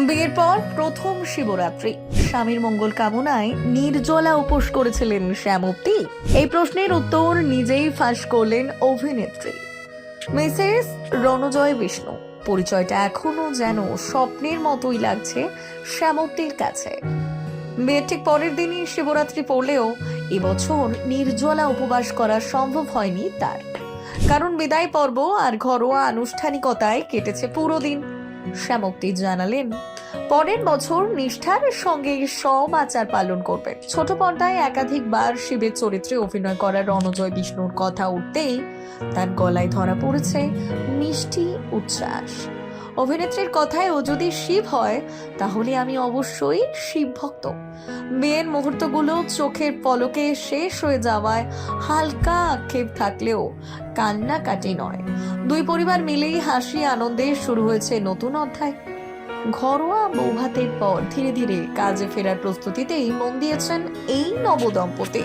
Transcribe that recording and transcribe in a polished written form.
বিয়ের পর প্রথম শিবরাত্রি স্বামীর মঙ্গল কামনায় নির্জলা উপোস করেছিলেন শ্যামপ্তি। এই প্রশ্নের উত্তর নিজেই ফাঁস করলেন অভিনেত্রী মিসেস রণজয় বিষ্ণু। পরিচয়টা এখনো যেন স্বপ্নের মতোই লাগছে শ্যামপ্তির কাছে। বিয়ের ঠিক পরের দিনই শিবরাত্রি পড়লেও এবছর নির্জলা উপবাস করা সম্ভব হয়নি তার, কারণ বিদায় পর্ব আর ঘরোয়া আনুষ্ঠানিকতায় কেটেছে পুরো দিন। শ্যামপ্তি জানালেন পরের বছর নিষ্ঠার সঙ্গে সব আচার পালন করবেন। ছোট পর্দায় একাধিকবার শিবের চরিত্রে অভিনয় করা রণজয় বিষ্ণুর কথা উঠতেই তার গলায় ধরা পড়েছে মিষ্টি উচ্ছ্বাস। অভিনেত্রীর কথায় ও যদি শিব হয় তাহলে আমি অবশ্যই শিব ভক্ত। বিয়ের মুহূর্তগুলো চোখের পলকে শেষ হয়ে যাওয়ায় হালকা আক্ষেপ থাকলেও কান্নাকাটি নয়। দুই পরিবার মিলেই হাসি আনন্দে শুরু হয়েছে নতুন অধ্যায়। ঘরোয়া বৌভাতের পর ধীরে ধীরে কাজে ফেরার প্রস্তুতিতেই মন দিয়েছেন এই নবদম্পতি।